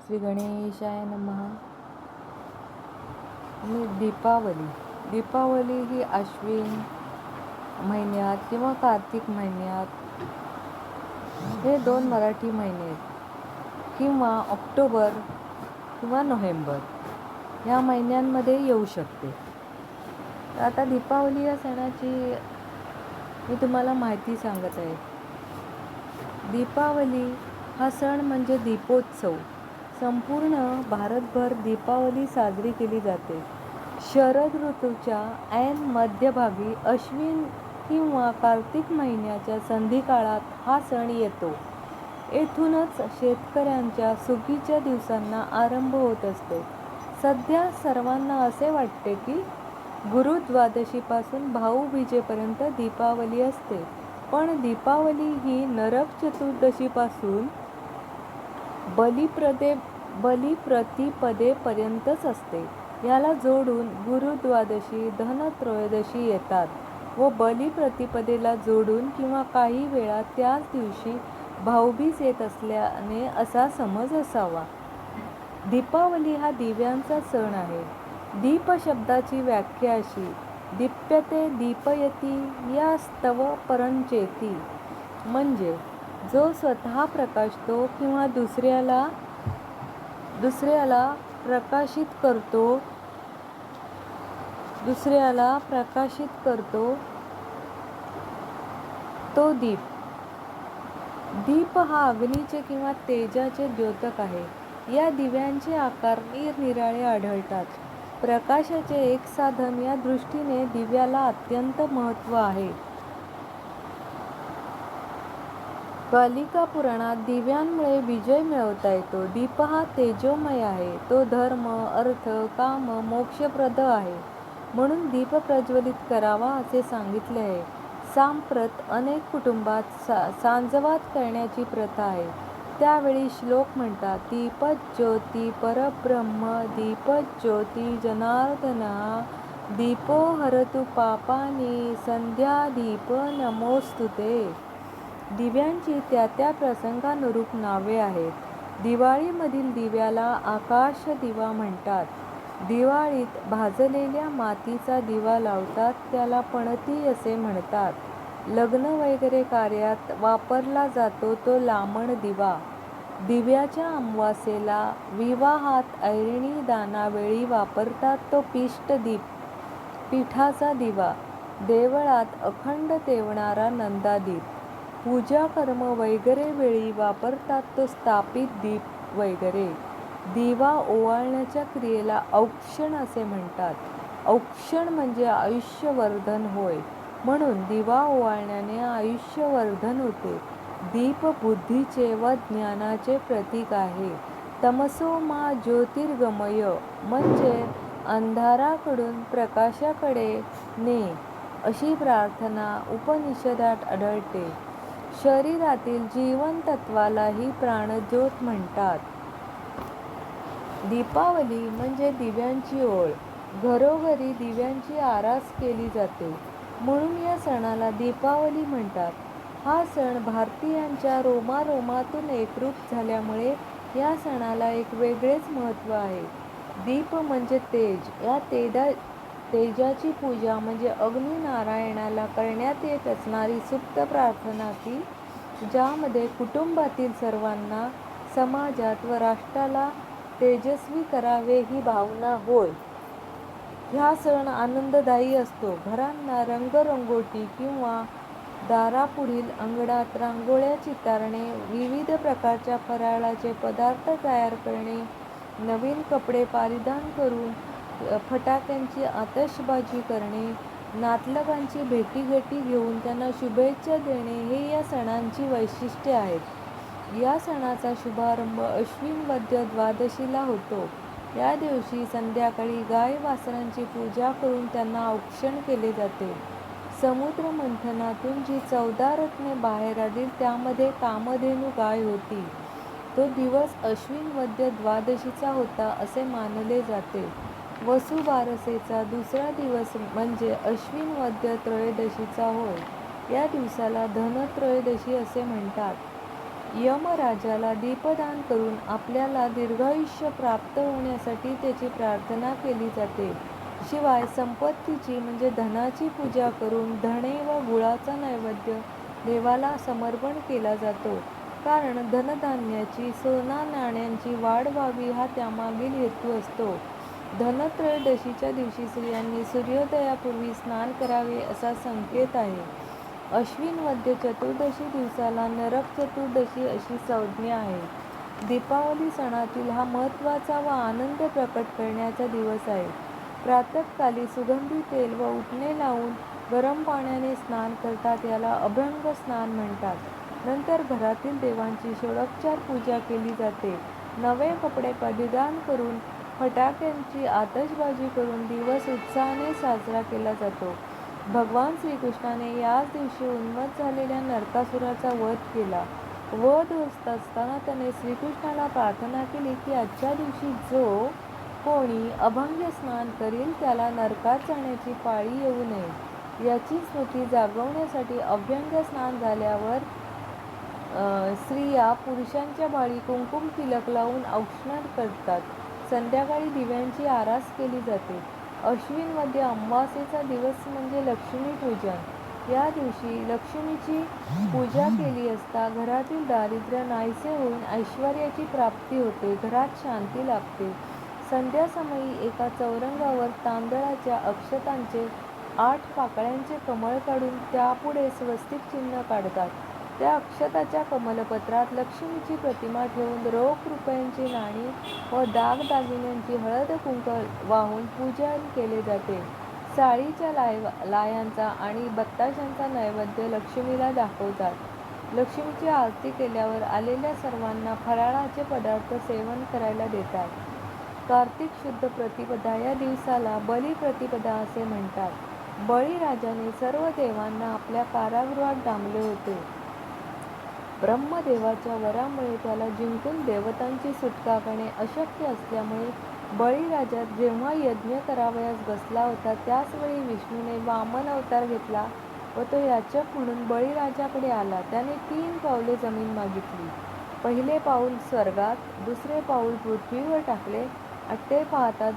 श्री गणेशाय नमः. दीपावली ही आश्विन महिन्यात किंवा कार्तिक महिन्यात, हे 2 मराठी महिने आहेत, किंवा ऑक्टोबर किंवा नोव्हेंबर ह्या महिन्यांमध्ये येऊ शकते. आता दीपावली या सणाची मी तुम्हाला माहिती सांगत आहे. दीपावली हा सण म्हणजे दीपोत्सव. संपूर्ण भारतभर दीपावली साजरी केली जाते. शरद ऋतूच्या ऐन मध्यभागी अश्विन किंवा कार्तिक महिन्याच्या संधिकाळात हा सण येतो. येथूनच शेतकऱ्यांच्या सुगीच्या दिवसांना आरंभ होत असतो. सध्या सर्वांना असे वाटते की गुरुद्वादशीपासून भाऊबीजेपर्यंत दीपावली असते, पण दीपावली ही नरक चतुर्दशीपासून बलिप्रतिपदेपर्यंतच असते. याला जोडून गुरुद्वादशी, धनत्रयोदशी येतात व बलिप्रतिपदेला जोडून किंवा काही वेळा त्याच दिवशी भाऊबीज येत असल्याने असा समज असावा. दीपावली हा दिव्यांचा सण आहे. दीप शब्दाची व्याख्या अशी: दीप्यते दीपयति यास्तव परंचेती, म्हणजे जो स्वतः प्रकाशतो किंवा दुसऱ्याला प्रकाशित करतो तो दीप. दीप हा अग्नीचे किंवा तेजाचे द्योतक आहे. या दिव्यांचे आकार निरनिराळे आढळतात. प्रकाशाचे एक साधन या दृष्टीने दिव्याला अत्यंत महत्त्व आहे. कालिका पुराणात दिव्यांमुळे विजय मिळवता येतो. दीप हा तेजोमय आहे. तो धर्म, अर्थ, काम, मोक्षप्रद आहे. म्हणून दीप प्रज्वलित करावा असे सांगितले आहे. सांप्रत अनेक कुटुंबात सांजवात करण्याची प्रथा आहे. त्यावेळी श्लोक म्हणतात: दीपज्योती परब्रह्म, दीपज्योती जनार्दनः, दीपो हरतु पापानि, संध्यादीप नमोस्तुते. दिव्यांची त्या त्या प्रसंगानुरूप नावे आहेत. दिवाळीमधील दिव्याला आकाश दिवा म्हणतात. दिवाळीत भाजलेल्या मातीचा दिवा लावतात, त्याला पणती असे म्हणतात. लग्न वगैरे कार्यात वापरला जातो तो लामण दिवा. दिव्याच्या अमावास्येला, विवाहात, ऐरणी दानावेळी वापरतात तो पिष्टदीप, पिठाचा दिवा. देवळात अखंड तेवणारा नंदादीप. पूजा कर्म वगैरे वेळी वापरतात तो स्थापित दीप वगैरे. दिवा ओवाळण्याच्या क्रियेला औक्षण असे म्हणतात. औक्षण म्हणजे आयुष्यवर्धन होय. म्हणून दिवा ओवाळण्याने आयुष्यवर्धन होते. दीप बुद्धीचे व ज्ञानाचे प्रतीक आहे. तमसो मा ज्योतिर्गमय, म्हणजे अंधाराकडून प्रकाशाकडे ने, अशी प्रार्थना उपनिषदात आढळते. शरीरातील जीवनतत्वालाही प्राणज्योत म्हणतात. दीपावली म्हणजे दिव्यांची ओळ. घरोघरी दिव्यांची आरास केली जाते, म्हणून या सणाला दीपावली म्हणतात. हा सण भारतीयांच्या रोमारोमातून एकरूप झाल्यामुळे या सणाला एक वेगळेच महत्त्व आहे. दीप म्हणजे तेज. या तेजाची पूजा म्हणजे अग्निनारायणाला करण्यात येत असणारी सुप्त प्रार्थना की ज्यामध्ये कुटुंबातील सर्वांना, समाजात व राष्ट्राला तेजस्वी करावे ही भावना होय. हा सण आनंददायी असतो. घरांना रंगरंगोटी किंवा दारापुढील अंगणात रांगोळ्या चितारणे, विविध प्रकारच्या फराळाचे पदार्थ तयार करणे, नवीन कपडे परिधान करून फटाक्यांची आतषबाजी करणे, नातलगांची भेटीगाठी घेऊन त्यांना शुभेच्छा देणे हे या सणांची वैशिष्ट्ये आहेत. या सणाचा शुभारंभ अश्विन वद्य द्वादशीला होतो. या दिवशी संध्याकाळी गाय-वासरांची पूजा करून त्यांना औक्षण केले जाते. समुद्र मंथनातून जी 14 रत्ने बाहेर आली त्यामध्ये कामधेनू गाय होती. तो दिवस अश्विन वद्य द्वादशीचा होता असे मानले जाते. वसुबारसेचा दुसरा दिवस म्हणजे अश्विन वद्य त्रयोदशीचा होय. या दिवसाला धनत्रयोदशी असे म्हणतात. यमराजाला दीपदान करून आपल्याला दीर्घायुष्य प्राप्त होण्यासाठी त्याची प्रार्थना केली जाते. शिवाय संपत्तीची म्हणजे धनाची पूजा करून धणे व गुळाचा नैवेद्य देवाला समर्पण केला जातो. कारण धनधान्याची, सोना नाण्यांची वाढ व्हावी हा त्यामागील हेतू असतो. धनत्रयोदशीच्या दिवशी स्त्रियांनी सूर्योदयापूर्वी स्नान करावे असा संकेत आहे. अश्विन वद्य चतुर्दशी दिवसाला नरक चतुर्दशी अशी संज्ञा आहे. दीपावली सणातील हा महत्त्वाचा व आनंद प्रकट करण्याचा दिवस आहे. प्रातःकाली सुगंधी तेल व उटणे लावून गरम पाण्याने स्नान करतात, याला अभ्यंग स्नान म्हणतात. नंतर घरातील देवांची षोडोपचार पूजा केली जाते. नवे कपडे परिधान करून फटाक्यांची आतषबाजी करून दिवस उत्साहाने साजरा केला जातो. भगवान श्रीकृष्णाने याच दिवशी उन्मत्त झालेल्या नरकासुराचा वध केला. वध होत असताना त्याने श्रीकृष्णाला प्रार्थना केली की आजच्या दिवशी जो कोणी अभंग स्नान करील त्याला नरकात जाण्याची पाळी येऊ नये. याची स्मृती जागवण्यासाठी अभ्यंग स्नान झाल्यावर स्त्रिया पुरुषांच्या भाळी कुंकुम तिलक लावून औक्षण करतात. संध्याकाळी दिव्यांची आरास केली जाते. अश्विन वद्य अमावास्येचा दिवस म्हणजे लक्ष्मीपूजन. या दिवशी लक्ष्मीची पूजा केली असता घरातील दारिद्र्य नाहीसे होऊन ऐश्वर्याची प्राप्ती होते, घरात शांती लाभते. संध्यासमयी एका चौरंगावर तांदळाच्या अक्षतांचे 8 पाकळ्यांचे कमळ काढून त्यापुढे स्वस्तिक चिन्ह काढतात. त्या अक्षताच्या कमलपत्रात लक्ष्मीची प्रतिमा ठेवून रोख रुपयांची नाणी व दागदागिन्यांची हळद कुंकू वाहून पूजन केले जाते. साळीच्या लायांचा आणि बत्ताशांचा नैवेद्य लक्ष्मीला दाखवतात. लक्ष्मीची आरती केल्यावर आलेल्या सर्वांना फराळाचे पदार्थ सेवन करायला देतात. कार्तिक शुद्ध प्रतिपदा या दिवसाला बलिप्रतिपदा असे म्हणतात. बळीराजाने सर्व देवांना आपल्या कारागृहात डांबले होते. ब्रह्मदेवाच्या वरामुळे त्याला जिंकून देवतांची सुटका करणे अशक्य असल्यामुळे बळीराजा जेव्हा यज्ञ करावयास बसला होता त्याचवेळी विष्णूने वामन अवतार घेतला व तो याचक म्हणून बळीराजाकडे आला. त्याने 3 पावले जमीन मागितली. पहिले पाऊल स्वर्गात, दुसरे पाऊल पृथ्वीवर टाकले. ते पाहताच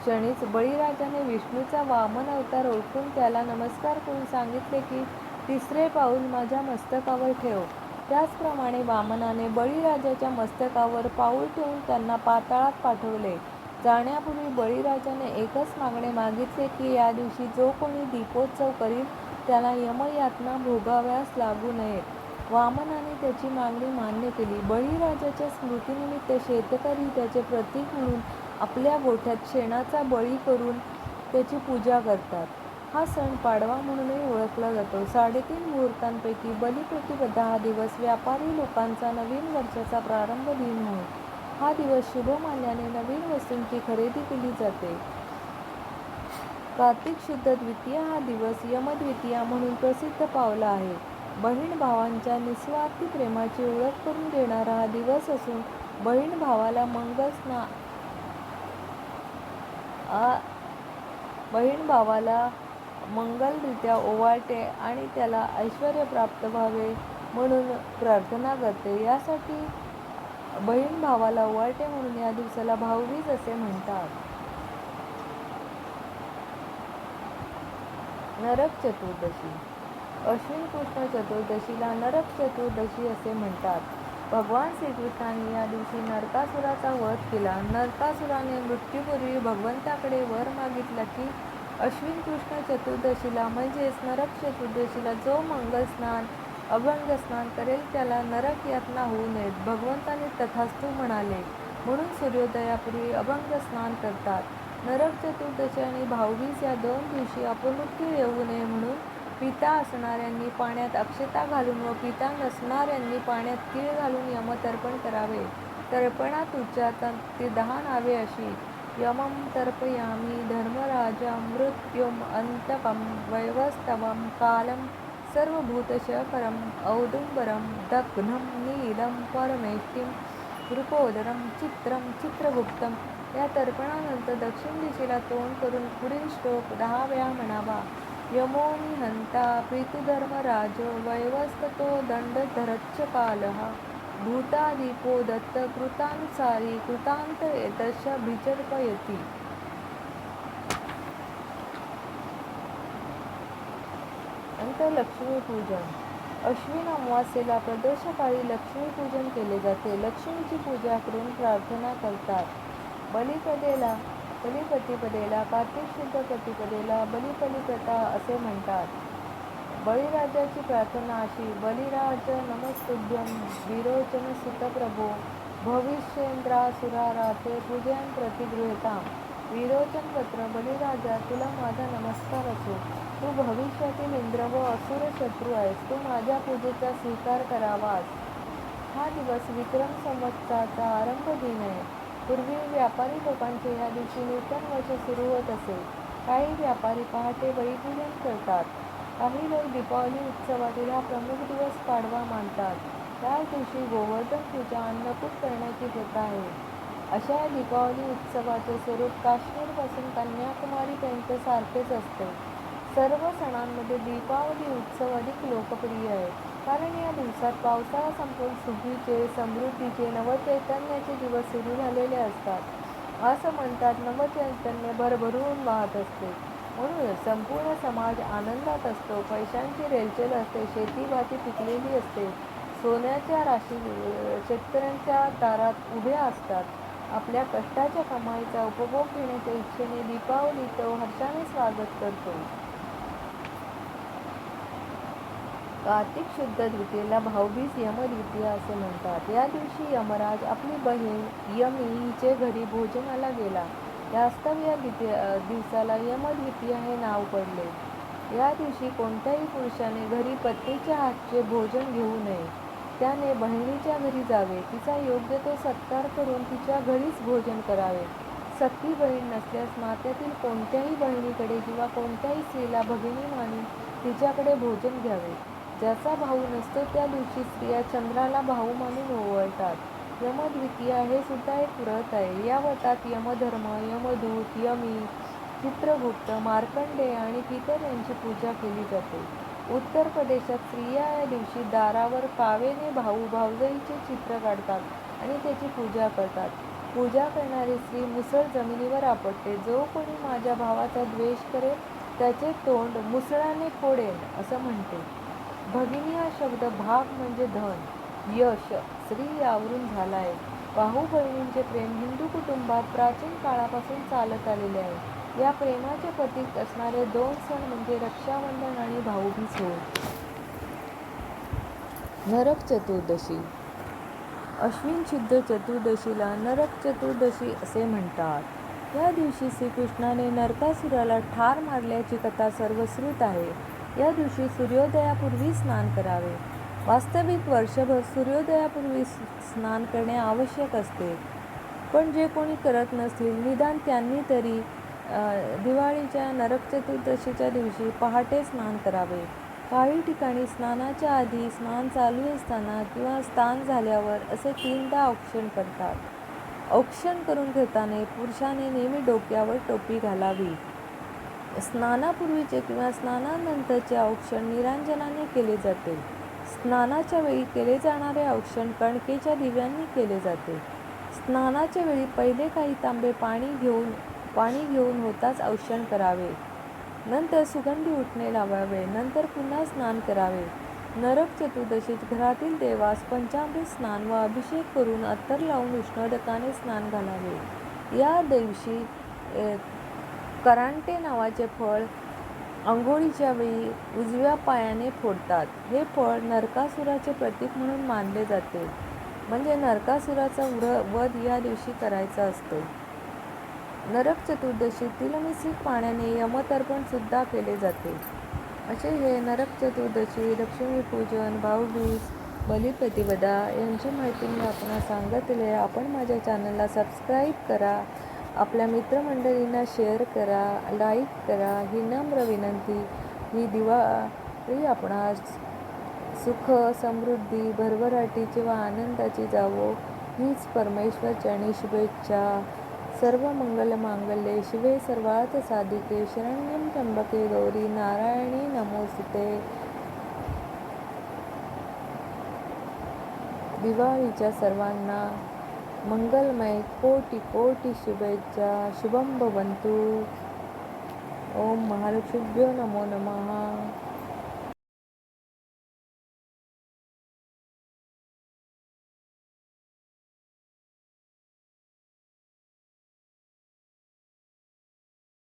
क्षणीच बळीराजाने विष्णूचा वामन अवतार ओळखून त्याला नमस्कार करून सांगितले की तिसरे पाऊल माझ्या मस्तकावर ठेव. त्याचप्रमाणे वामनाने बळीराजाच्या मस्तकावर पाऊल ठेवून त्यांना पाताळात पाठवले. जाण्यापूर्वी बळीराजाने एकच मागणे मागितले की या दिवशी जो कोणी दीपोत्सव करील त्याला यमयातना भोगाव्यास लागू नयेत. वामनाने त्याची मागणी मान्य केली. बळीराजाच्या स्मृतीनिमित्त शेतकरी त्याचे प्रतीक म्हणून आपल्या गोठ्यात शेणाचा बळी करून त्याची पूजा करतात. हा सण पाडवा म्हणूनही ओळखला जातो. 3.5 मुहूर्तांपैकी बलिप्रतिपदा हा दिवस व्यापारी लोकांचा नवीन वर्षाचा प्रारंभ दिन म्हणून हा दिवस शुभ मानल्याने नवीन वस्तूंची खरेदी केली जाते. कार्तिक शुद्ध द्वितीया हा दिवस यमद्वितीया म्हणून प्रसिद्ध पावला आहे. बहीण भावांच्या निस्वार्थी प्रेमाची ओळख करून देणारा हा दिवस असून बहीण भावाला मंगलरित्या ओवाळते आणि त्याला ऐश्वर्य प्राप्त व्हावे म्हणून प्रार्थना करते. यासाठी बहीण भावाला ओवाळते म्हणून या दिवसाला भाऊबीज असे म्हणतात. नरक चतुर्दशी. अश्विन कृष्ण चतुर्दशीला नरक चतुर्दशी असे म्हणतात. भगवान श्रीकृष्णाने या दिवशी नरकासुराचा वध केला. नरकासुराने मृत्यूपूर्वी भगवंताकडे वर मागितला की अश्विन कृष्ण चतुर्दशीला म्हणजेच नरक चतुर्दशीला जो मंगल स्नान अभंग स्नान करेल त्याला नरक यातना होऊ नयेत. भगवंताने तथास्तु म्हणाले म्हणून सूर्योदयापूर्वी अभंग स्नान करतात. नरक चतुर्दशी आणि भाऊबीज या 2 दिवशी अपमृत्यू येऊ नये म्हणून पिता असणाऱ्यांनी पाण्यात अक्षता घालून व पिता नसणाऱ्यांनी पाण्यात तीळ घालून यमतर्पण करावे. तर्पणात उच्चारतात 10 नावे अशी: यमं तर्पयामि धर्मराजा मृत्युम अंतकं वैवस्वतं कालं सर्वभूतशयकरं औदुंबरं दघ्नं नीलं परमेष्ठिं वृकोदरं चित्रं चित्रगुप्तं. या तर्पणानंतर दक्षिण दिशेला तोंड करून पुढील श्लोक 10 वेळा म्हणावा. यमोनि हंता प्रीतिधर्मराजो वैवस्वतो दंडधरच्च कालः भूतादीपो दत्त कृतानुसारी कृतांत एतश्च भिचर्पयति. अंत लक्ष्मीपूजन. अश्विन अमावास्येला प्रदोषकाळी लक्ष्मीपूजन केले जाते. लक्ष्मीची पूजा करून प्रार्थना करतात. बलिप्रतिपदेला कार्तिक शुद्ध प्रतिपदेला बलिप्रथा असे म्हणतात. बळीराजाची प्रार्थना अशी: बलिराज नमस्तुभ्यं विरोचन सुतप्रभो भविष्येंद्रासुराराथे पूजयन् प्रतिगृह्यताम्. विरोचन पत्र. बलिराजा, तुला माझा नमस्कार असो. तू भविष्यातील इंद्र व असुर शत्रू आहेस. तू माझ्या पूजेचा स्वीकार करावास. हा दिवस विक्रम संवत्सराचा आरंभ दिन आहे. पूर्वी व्यापारी लोकांचे या दिवशी नूतन वर्ष सुरू होत असे. काही व्यापारी पहाटे बळीपूजन करतात. काही लोक दीपावली उत्सवातील हा प्रमुख दिवस पाडवा मानतात. त्याच दिवशी गोवर्धन पूजा, अन्नकूट करण्याची प्रथा आहे. अशा या दीपावली उत्सवाचे स्वरूप काश्मीरपासून कन्याकुमारीपर्यंत सारखेच असते. सर्व सणांमध्ये दीपावली उत्सव अधिक लोकप्रिय आहे, कारण या दिवसात पावसाळा संपून सुखीचे, समृद्धीचे, नवचैतन्याचे दिवस सुरू झालेले असतात. असं म्हणतात, नवचैतन्य भरभरून वाहत असते. म्हणून संपूर्ण समाज आनंदात असतो. पैशांची रेलचेल असते. शेतीभाती पिकलेली असते. सोन्याच्या राशी शेतकऱ्यांच्या दारात उभ्या असतात. आपल्या कष्टाच्या कमाईचा उपभोग घेण्याच्या इच्छेने दीपावली तो हर्षाने स्वागत करतो. कार्तिक शुद्ध द्वितीयेला भाऊबीज यमद्वितीया असे म्हणतात. या दिवशी यमराज आपली बहीण यमी हिचे घरी भोजनाला गेला. यास्तव या दिवसाला यमद्वितीया हे नाव पडले. या दिवशी कोणत्याही पुरुषाने घरी पत्नीच्या हातचे भोजन घेऊ नये. त्याने बहिणीच्या घरी जावे. तिचा योग्य तो सत्कार करून तिच्या घरीच भोजन करावे. सख्खी बहीण नसल्यास नात्यातील कोणत्याही बहिणीकडे किंवा कोणत्याही स्त्रीला भगिनी मानून तिच्याकडे भोजन घ्यावे. ज्याचा भाऊ नसतो त्या दिवशी स्त्रिया चंद्राला भाऊ मानून ओवाळतात. यमद्वितीया हे सुद्धा एक व्रत आहे. या व्रतात यमधर्म, यमदूत, यमी, चित्रगुप्त, मार्कंडेय आणि पितर यांची पूजा केली जाते. उत्तर प्रदेशात स्त्रिया या दिवशी दारावर कावेने भाऊ भावजाईचे चित्र काढतात आणि त्याची पूजा करतात. पूजा करणारी स्त्री मुसळ जमिनीवर आपटते. जो कोणी माझ्या भावाचा द्वेष करेल त्याचे तोंड मुसळाने फोडेल असं म्हणते. भगिनी हा शब्द भाग म्हणजे धन, यश, स्त्री यावरून झाला आहे. भाऊ बहिणींचे प्रेम हिंदू कुटुंबात प्राचीन काळापासून चालत आलेले आहे. या प्रेमाचे प्रतीक असणारे दोन सण म्हणजे रक्षाबंधन आणि भाऊबीज होय. नरक चतुर्दशी. अश्विन शुद्ध चतुर्दशीला नरक चतुर्दशी असे म्हणतात. या दिवशी श्रीकृष्णाने नरकासुराला ठार मारल्याची कथा सर्वश्रुत आहे. या दिवशी सूर्योदयापूर्वी स्नान करावे. वास्तविक वर्षभर सूर्योदयापूर्वी स्नान करणे आवश्यक असते, पण जे कोणी करत नसतील निदान त्यांनी तरी दिवाळीच्या नरक चतुर्दशीच्या दिवशी पहाटे स्नान करावे. काही ठिकाणी स्नानाच्या आधी, स्नान चालू असताना किंवा स्नान झाल्यावर असे 3दा औक्षण करतात. औक्षण करून घेताना पुरुषाने नेहमी डोक्यावर टोपी घालावी. स्नानापूर्वीचे किंवा स्नानानंतरचे औक्षण निरांजनाने केले जाते. स्नानाच्या वेळी केले जाणारे औक्षण कणकेच्या दिव्यांनी केले जाते. स्नानाच्या वेळी पहिले काही तांबे पाणी घेऊन होताच औक्षण करावे. नंतर सुगंधी उटणे लावावे. नंतर पुन्हा स्नान करावे. नरक चतुर्दशीत घरातील देवास पंचामृत स्नान व अभिषेक करून अत्तर लावून उष्णोदकाने स्नान घालावे. या दिवशी करांटे नावाचे फळ अंघोळीच्या वेळी उजव्या पायाने फोडतात. हे फळ नरकासुराचे प्रतीक म्हणून मानले जाते. म्हणजे नरकासुराचा वध या दिवशी करायचा असतो. नरक चतुर्दशी तिलमिश्रित पाण्याने यमतर्पण सुद्धा केले जाते. असे हे नरक चतुर्दशी, लक्ष्मीपूजन, भाऊबीज, बलिप्रतिपदा यांची माहिती मी आपणास सांगितली आहे. आपण माझ्या चॅनलला सबस्क्राईब करा, आपल्या मित्रमंडळींना शेअर करा, लाईक करा ही नम्र विनंती. ही दिवाळी आपणास सुख, समृद्धी, भरभराटीची व आनंदाची जावो हीच परमेश्वर चरणी शुभेच्छा. सर्वमंगलमांगल्ये शिवे सर्वार्थसाधिके शरण्यं त्र्यंबके गौरी नारायणी नमोस्तुते. दिवाळीच्या सर्वांना मंगलमय कोटी कोटी शुभेच्छा. शुभम भवन्तु. ओम महालक्ष्मीभ्यो नमो नमः.